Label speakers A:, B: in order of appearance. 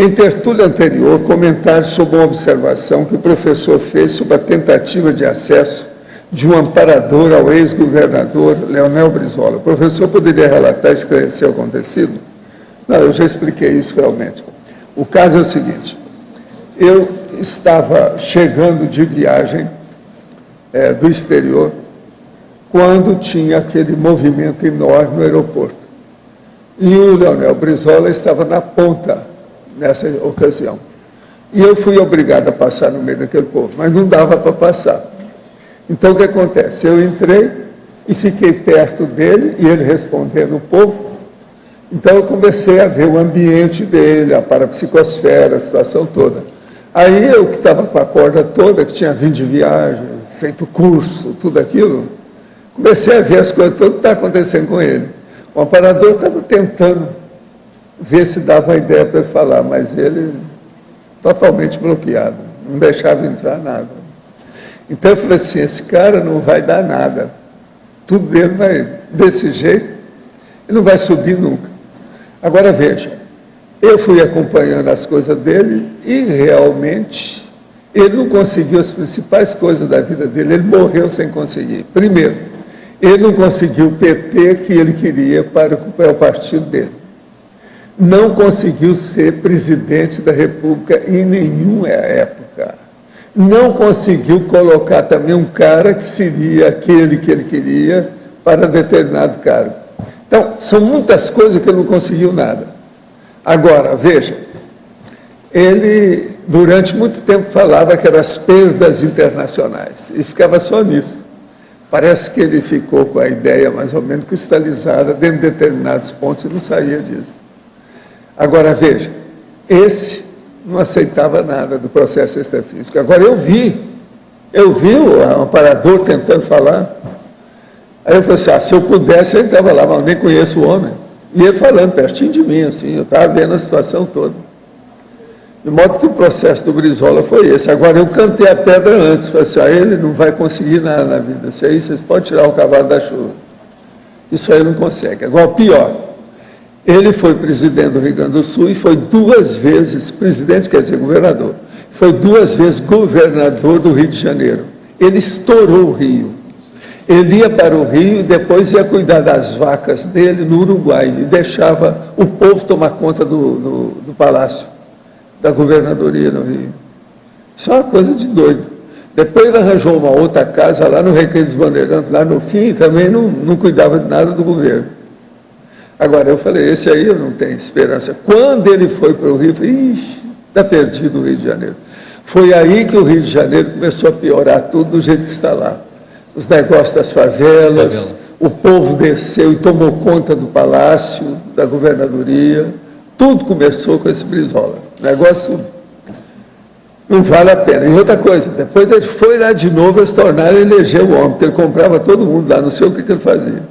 A: Em tertúlia anterior, comentário sobre uma observação que o professor fez sobre a tentativa de acesso de um amparador ao ex-governador Leonel Brizola. O professor poderia relatar e esclarecer o acontecido? Não, eu já expliquei isso realmente. O caso é o seguinte, eu estava chegando de viagem do exterior quando tinha aquele movimento enorme no aeroporto. E o Leonel Brizola estava na ponta nessa ocasião. E eu fui obrigado a passar no meio daquele povo, mas não dava para passar. Então, o que acontece? Eu entrei e fiquei perto dele, e ele respondendo o povo. Então, eu comecei a ver o ambiente dele, a parapsicosfera, a situação toda. Aí, eu que estava com a corda toda, que tinha vindo de viagem, feito curso, tudo aquilo, comecei a ver as coisas todas que está acontecendo com ele. O amparador estava tentando ver se dava uma ideia para ele falar, mas ele totalmente bloqueado, não deixava entrar nada. Então eu falei assim, esse cara não vai dar nada, tudo dele vai desse jeito, ele não vai subir nunca. Agora veja, eu fui acompanhando as coisas dele e realmente ele não conseguiu as principais coisas da vida dele, ele morreu sem conseguir. Primeiro, ele não conseguiu o PT que ele queria para o partido dele. Não conseguiu ser presidente da República em nenhuma época. Não conseguiu colocar também um cara que seria aquele que ele queria para determinado cargo. Então, são muitas coisas que ele não conseguiu nada. Agora, veja, ele durante muito tempo falava que eram as perdas internacionais e ficava só nisso. Parece que ele ficou com a ideia mais ou menos cristalizada dentro de determinados pontos e não saía disso. Agora, veja, esse não aceitava nada do processo extrafísico. Agora, eu vi o amparador tentando falar. Aí eu falei assim, se eu pudesse, eu estava lá, mas eu nem conheço o homem. E ele falando pertinho de mim, assim, eu estava vendo a situação toda. De modo que o processo do Brizola foi esse. Agora, eu cantei a pedra antes, falei assim, ele não vai conseguir nada na vida. Isso aí, vocês podem tirar o cavalo da chuva. Isso aí não consegue. Agora, o pior, ele foi presidente do Rio Grande do Sul e foi 2 vezes, presidente quer dizer governador, foi 2 vezes governador do Rio de Janeiro. Ele estourou o Rio. Ele ia para o Rio e depois ia cuidar das vacas dele no Uruguai e deixava o povo tomar conta do palácio, da governadoria no Rio. Isso é uma coisa de doido. Depois ele arranjou uma outra casa lá no Recreio dos Bandeirantes, lá no fim, e também não cuidava de nada do governo. Agora, eu falei, esse aí eu não tenho esperança. Quando ele foi para o Rio, eu falei, está perdido o Rio de Janeiro. Foi aí que o Rio de Janeiro começou a piorar tudo do jeito que está lá. Os negócios das favelas, o povo desceu e tomou conta do palácio, da governadoria. Tudo começou com esse Brizola. O negócio não vale a pena. E outra coisa, depois ele foi lá de novo a se tornar, eleger o homem, porque ele comprava todo mundo lá, não sei o que ele fazia.